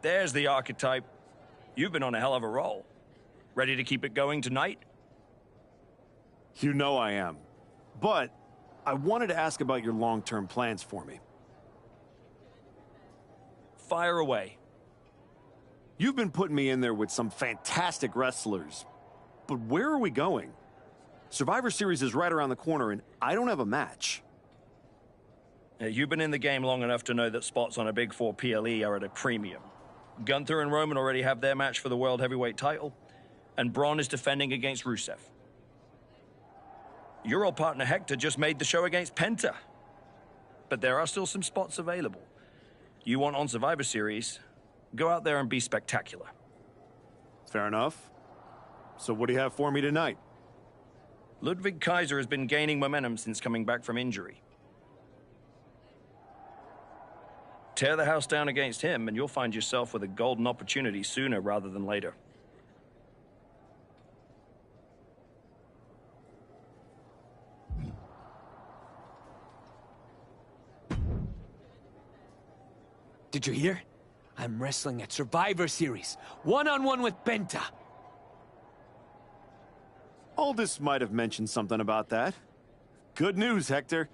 There's the archetype. You've been on a hell of a roll. Ready to keep it going tonight? You know I am. But I wanted to ask about your long-term plans for me. Fire away. You've been putting me in there with some fantastic wrestlers. But where are we going? Survivor Series is right around the corner, and I don't have a match. You've been in the game long enough to know that spots on a Big Four PLE are at a premium. Gunther and Roman already have their match for the World Heavyweight title, and Braun is defending against Rusev. Your old partner Hector just made the show against Penta. But there are still some spots available. You want on Survivor Series, go out there and be spectacular. Fair enough. So what do you have for me tonight? Ludwig Kaiser has been gaining momentum since coming back from injury. Tear the house down against him, and you'll find yourself with a golden opportunity sooner rather than later. Did you hear? I'm wrestling at Survivor Series, one-on-one with Penta. Aldous might have mentioned something about that. Good news, Hector.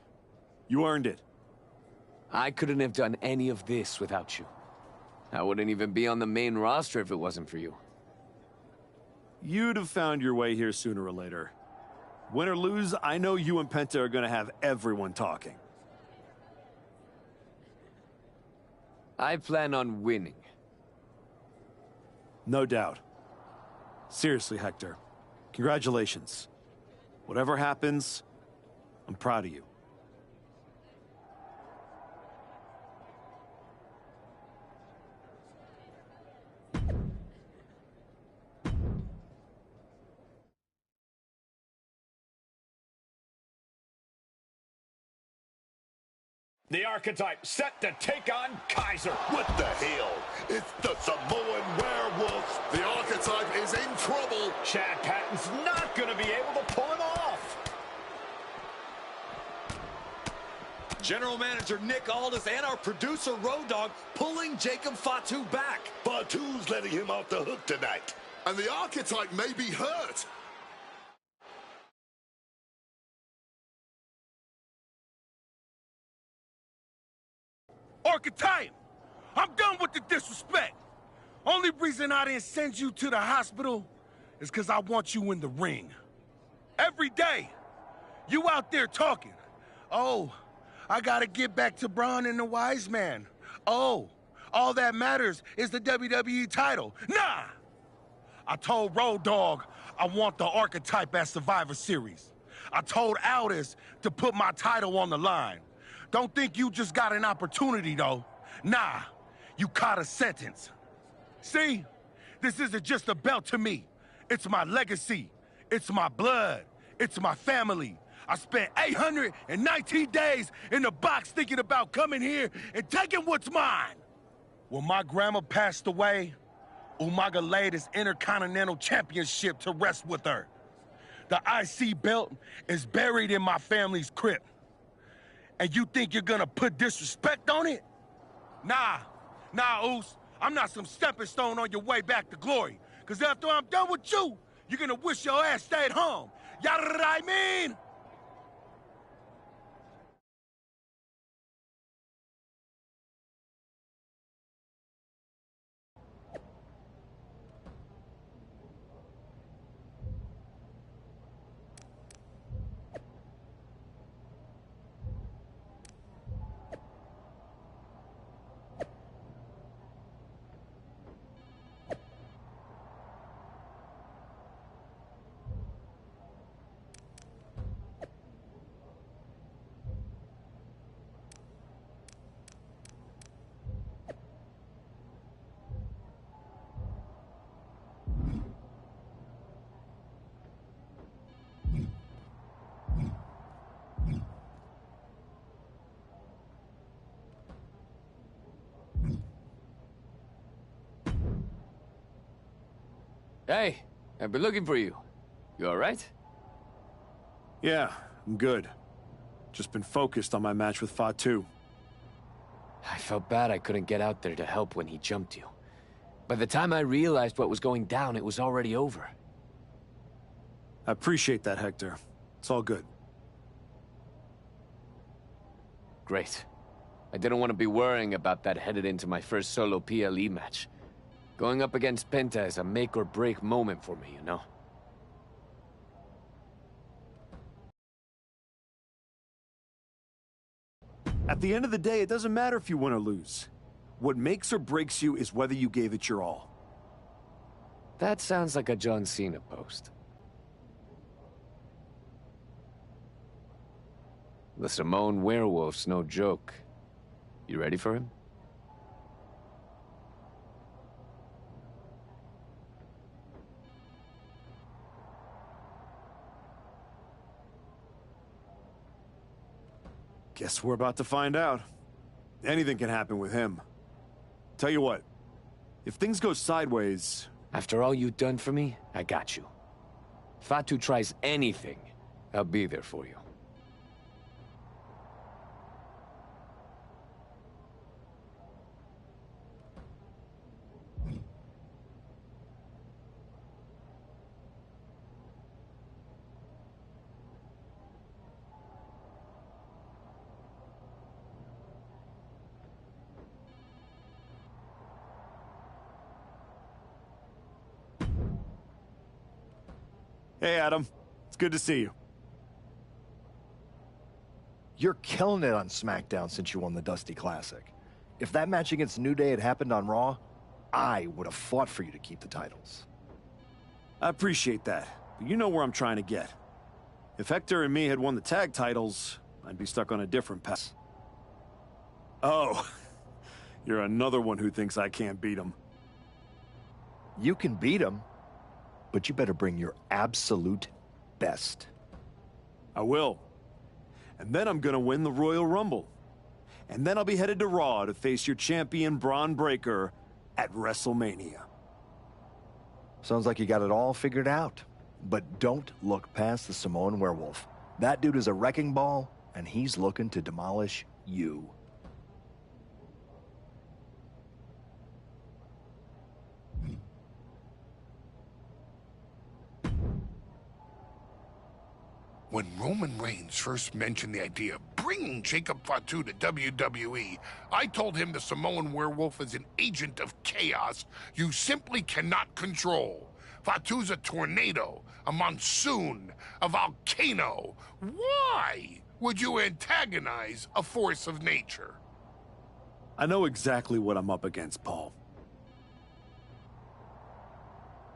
You earned it. I couldn't have done any of this without you. I wouldn't even be on the main roster if it wasn't for you. You'd have found your way here sooner or later. Win or lose, I know you and Penta are gonna have everyone talking. I plan on winning. No doubt. Seriously, Hector. Congratulations. Whatever happens, I'm proud of you. The archetype set to take on Kaiser. What the hell? It's the Samoan werewolf. The archetype is in trouble. Chad Patton's not going to be able to pull him off. General Manager Nick Aldis and our producer Road Dogg pulling Jacob Fatu back. Fatu's letting him off the hook tonight. And the archetype may be hurt. Archetype! I'm done with the disrespect. Only reason I didn't send you to the hospital is because I want you in the ring. Every day, you out there talking. Oh, I gotta get back to Braun and the Wise Man. Oh, all that matters is the WWE title. Nah! I told Road Dogg I want the archetype at Survivor Series. I told Aldis to put my title on the line. Don't think you just got an opportunity, though. Nah, you caught a sentence. See? This isn't just a belt to me. It's my legacy. It's my blood. It's my family. I spent 819 days in the box thinking about coming here and taking what's mine. When my grandma passed away, Umaga laid his Intercontinental Championship to rest with her. The IC belt is buried in my family's crypt. And you think you're gonna put disrespect on it? Nah, Oos. I'm not some stepping stone on your way back to glory. Cause after I'm done with you, you're gonna wish your ass stayed home. You know what I mean? Hey, I've been looking for you. You all right? Yeah, I'm good. Just been focused on my match with Fatu. I felt bad I couldn't get out there to help when he jumped you. By the time I realized what was going down, it was already over. I appreciate that, Hector. It's all good. Great. I didn't want to be worrying about that headed into my first solo PLE match. Going up against Penta is a make-or-break moment for me, you know? At the end of the day, it doesn't matter if you win or lose. What makes or breaks you is whether you gave it your all. That sounds like a John Cena post. The Samoan werewolf's no joke. You ready for him? Guess we're about to find out. Anything can happen with him. Tell you what, if things go sideways... After all you've done for me, I got you. If Fatu tries anything, I'll be there for you. Hey, Adam. It's good to see you. You're killing it on SmackDown since you won the Dusty Classic. If that match against New Day had happened on Raw, I would have fought for you to keep the titles. I appreciate that, but you know where I'm trying to get. If Hector and me had won the tag titles, I'd be stuck on a different path. Oh, you're another one who thinks I can't beat him. You can beat him, but you better bring your absolute best. I will. And then I'm gonna win the Royal Rumble. And then I'll be headed to Raw to face your champion, Braun Breaker, at WrestleMania. Sounds like you got it all figured out. But don't look past the Samoan werewolf. That dude is a wrecking ball, and he's looking to demolish you. When Roman Reigns first mentioned the idea of bringing Jacob Fatu to WWE, I told him the Samoan werewolf is an agent of chaos you simply cannot control. Fatu's a tornado, a monsoon, a volcano. Why would you antagonize a force of nature? I know exactly what I'm up against, Paul.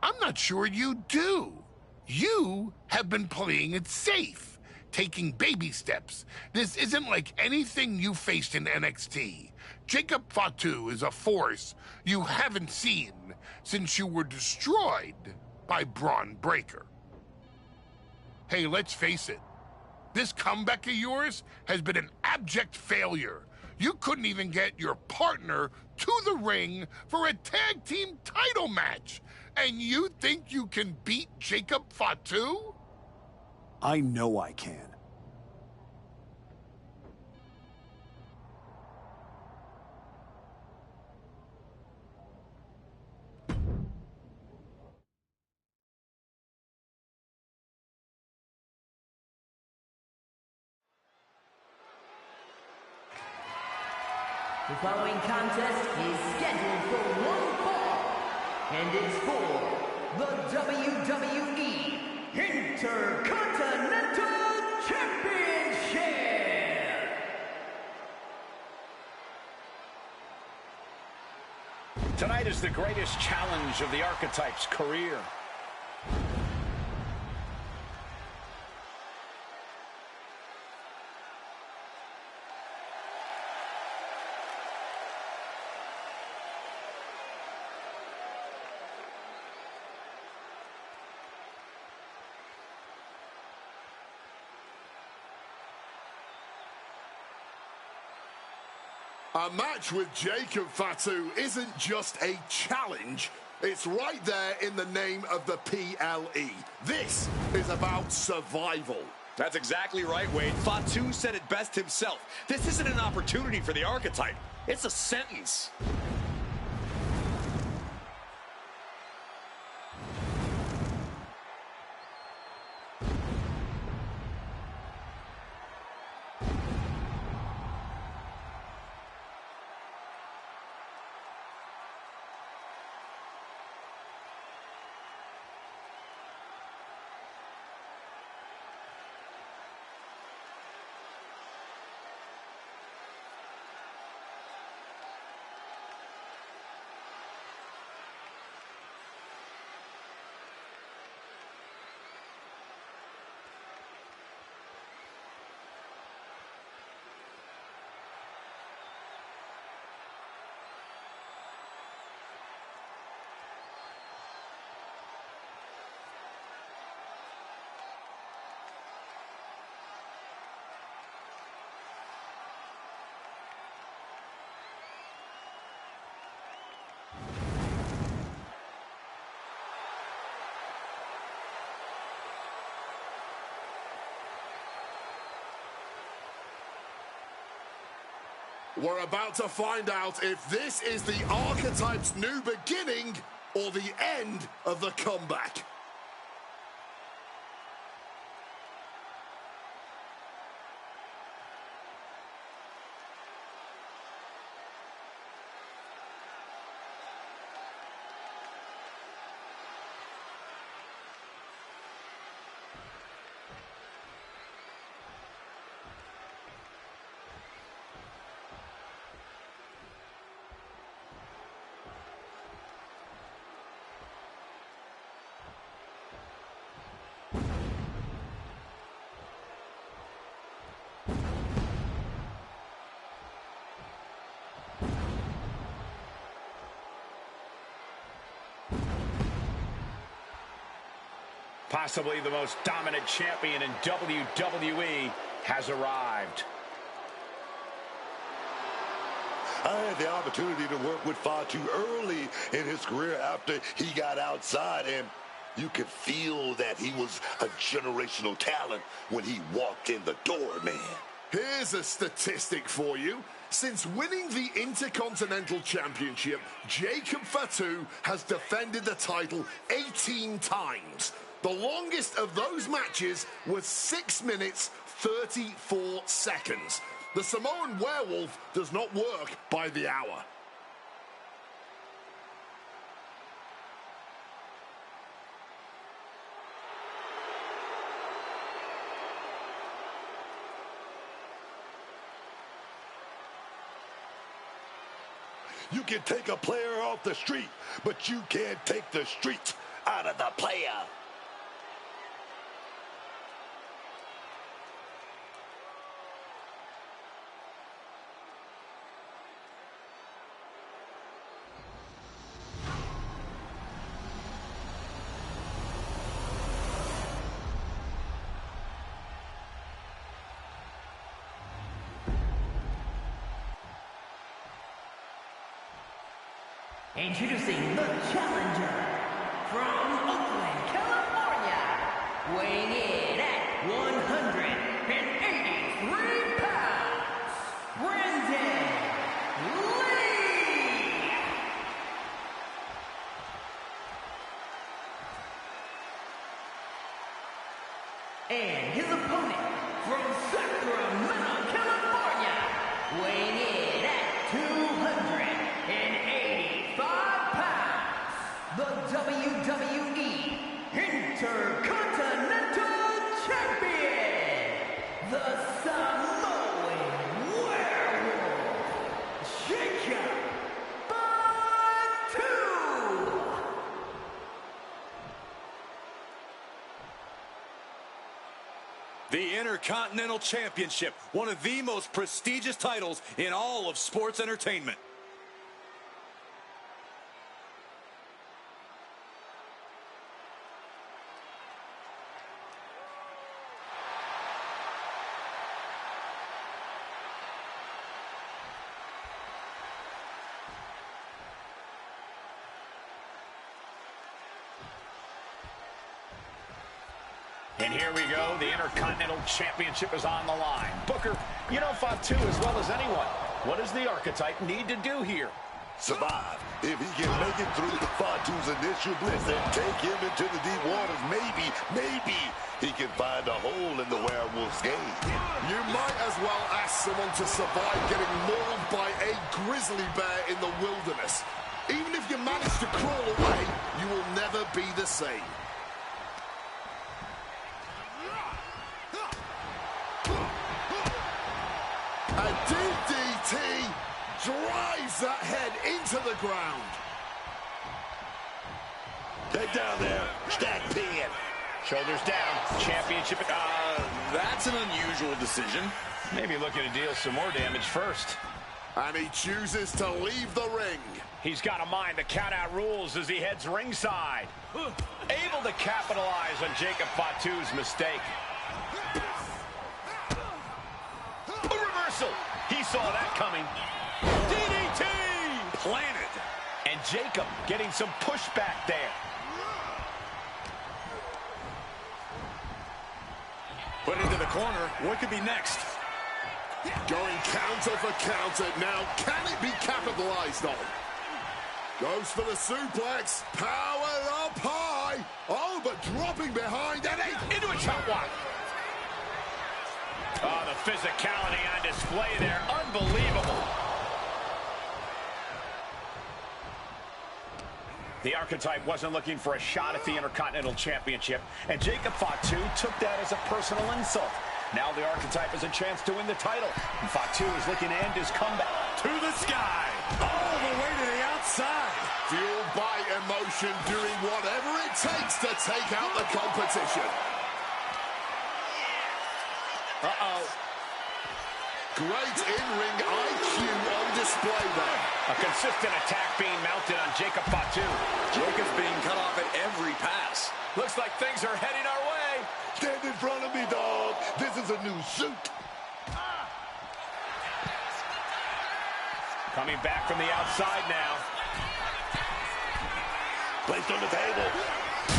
I'm not sure you do. You have been playing it safe, taking baby steps. This isn't like anything you faced in NXT. Jacob Fatu is a force you haven't seen since you were destroyed by Braun Breaker. Hey, let's face it. This comeback of yours has been an abject failure. You couldn't even get your partner to the ring for a tag team title match. And you think you can beat Jacob Fatu? I know I can. The following contest is scheduled for one fall, and it's for the WWE Intercontinental Championship! Tonight is the greatest challenge of the Archetype's career. A match with Jacob Fatu isn't just a challenge, it's right there in the name of the PLE. This is about survival. That's exactly right, Wade. Fatu said it best himself. This isn't an opportunity for the Archetype. It's a sentence. We're about to find out if this is the Archetype's new beginning or the end of the comeback. Possibly the most dominant champion in WWE has arrived. I had the opportunity to work with Fatu early in his career after he got outside, and you could feel that he was a generational talent when he walked in the door, man. Here's a statistic for you. Since winning the Intercontinental Championship, Jacob Fatu has defended the title 18 times. The longest of those matches was 6 minutes, 34 seconds. The Samoan Werewolf does not work by the hour. You can take a player off the street, but you can't take the street out of the player. Introducing the challenger from Oakland, California, weighing in at 183 pounds, Brandon Lee! And his opponent from Sacramento, California, weighing in at 285 pounds, the WWE Intercontinental Champion, the Samoan Werewolf, Cashapp Fatu! The Intercontinental Championship, one of the most prestigious titles in all of sports entertainment. And here we go. The Intercontinental Championship is on the line. Booker, you know Fatu as well as anyone. What does the Archetype need to do here? Survive. If he can make it through the Fatu's initial blitz and take him into the deep waters, maybe he can find a hole in the Werewolf's game. You might as well ask someone to survive getting mauled by a grizzly bear in the wilderness. Even if you manage to crawl away, you will never be the same. A DDT drives that head into the ground. Take down there, stack pin. Shoulders down. Championship. That's an unusual decision. Maybe looking to deal some more damage first. And he chooses to leave the ring. He's got to mind the count-out rules as he heads ringside. Able to capitalize on Jacob Fatu's mistake. A reversal. He saw that coming. DDT! Planted. And Jacob getting some pushback there. Put into the corner. What could be next? Going counter for counter. Now, can it be capitalized on? Goes for the suplex. Power up high. Oh, but dropping behind. And Into a chop block. Oh, the physicality on display there. Unbelievable. The Archetype wasn't looking for a shot at the Intercontinental Championship, and Jacob Fatu took that as a personal insult. Now the Archetype has a chance to win the title, and Fatu is looking to end his comeback. To the sky, all the way to the outside. fueled by emotion, doing whatever it takes to take out the competition. Uh-oh. Great in-ring IQ on display there. A consistent attack being mounted on Jacob Fatu. Jacob's being cut off at every pass. Looks like things are heading our way. Stand in front of me, dog. This is a new suit. Coming back from the outside now. Placed on the table.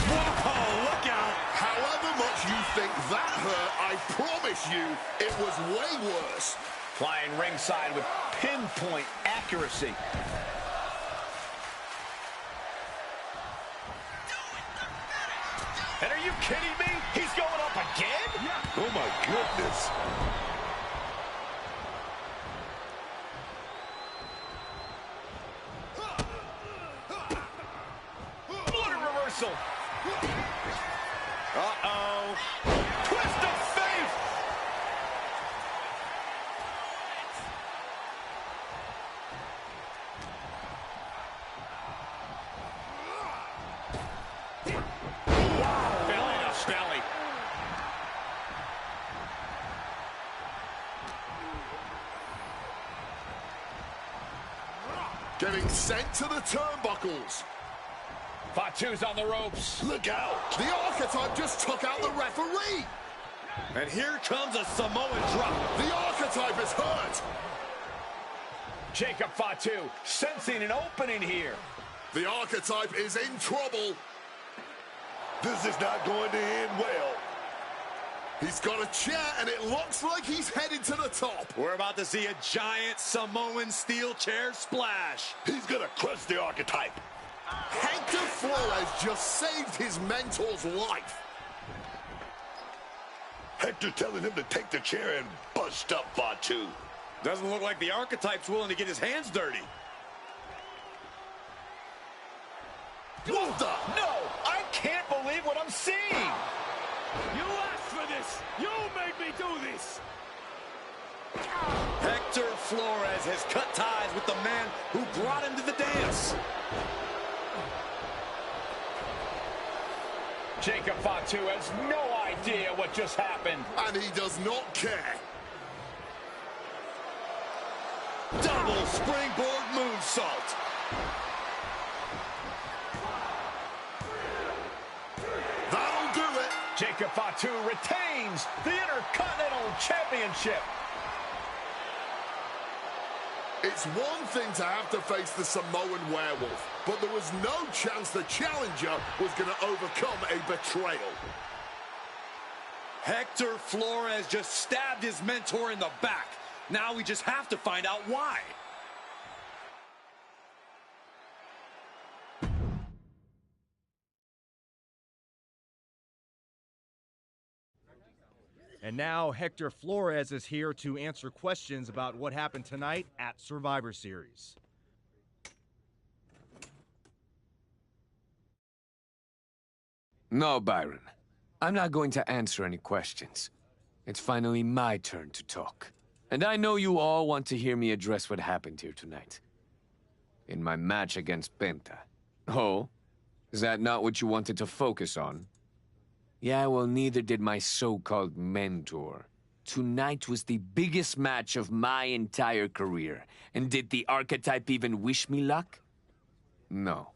Whoa, look out. However much you think that hurt, I promise you, it was way worse. Flying ringside with pinpoint accuracy. And are you kidding me? He's going up again? Oh, my goodness. What a reversal. Uh-oh. Twist of fate. Wow. Belly to belly. Getting sent to the turnbuckles. Fatu's on the ropes. Look out. The Archetype just took out the referee. And here comes a Samoan drop. The Archetype is hurt. Jacob Fatu sensing an opening here. The Archetype is in trouble. This is not going to end well. He's got a chair, and it looks like he's headed to the top. We're about to see a giant Samoan steel chair splash. He's going to crush the Archetype. Hector Flores just saved his mentor's life. Hector telling him to take the chair and bust up Fatu. Doesn't look like the Archetype's willing to get his hands dirty. What the? No, I can't believe what I'm seeing. You asked for this. You made me do this. Hector Flores has cut ties with the man who brought him to the dance. Jacob Fatu has no idea what just happened. And he does not care. Double springboard moonsault. That'll do it. Jacob Fatu retains the Intercontinental Championship. It's one thing to have to face the Samoan werewolf, but there was no chance the challenger was going to overcome a betrayal. Hector Flores just stabbed his mentor in the back. Now we just have to find out why. And now Hector Flores is here to answer questions about what happened tonight at Survivor Series. No, Byron. I'm not going to answer any questions. It's finally my turn to talk. And I know you all want to hear me address what happened here tonight. In my match against Penta. Oh? Is that not what you wanted to focus on? Yeah, well, neither did my so-called mentor. Tonight was the biggest match of my entire career. And did the Archetype even wish me luck? No.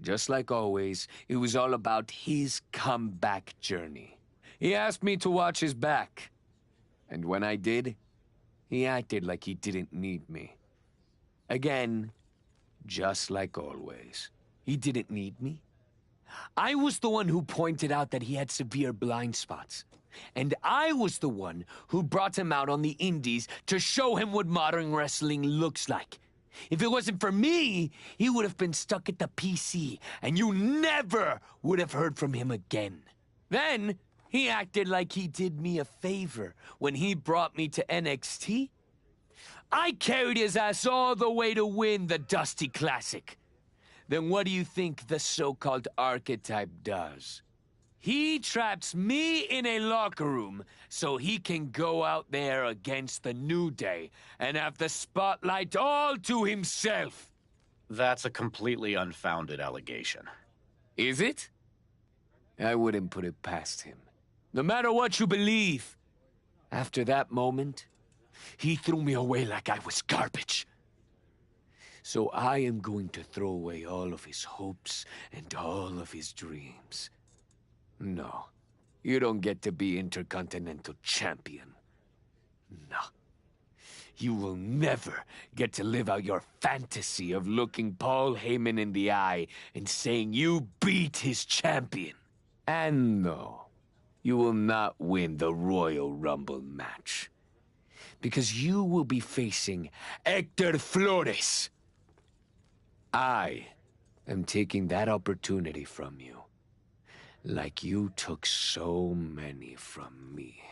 Just like always, it was all about his comeback journey. He asked me to watch his back. And when I did, he acted like he didn't need me. Again, just like always. He didn't need me. I was the one who pointed out that he had severe blind spots. And I was the one who brought him out on the indies to show him what modern wrestling looks like. If it wasn't for me, he would have been stuck at the PC, and you never would have heard from him again. Then, he acted like he did me a favor when he brought me to NXT. I carried his ass all the way to win the Dusty Classic. Then what do you think the so-called archetype does? He traps me in a locker room so he can go out there against the New Day and have the spotlight all to himself. That's a completely unfounded allegation. Is it? I wouldn't put it past him. No matter what you believe. After that moment, he threw me away like I was garbage. So I am going to throw away all of his hopes and all of his dreams. No, you don't get to be Intercontinental Champion. No. You will never get to live out your fantasy of looking Paul Heyman in the eye and saying you beat his champion. And no, you will not win the Royal Rumble match. Because you will be facing Hector Flores. I am taking that opportunity from you. Like you took so many from me.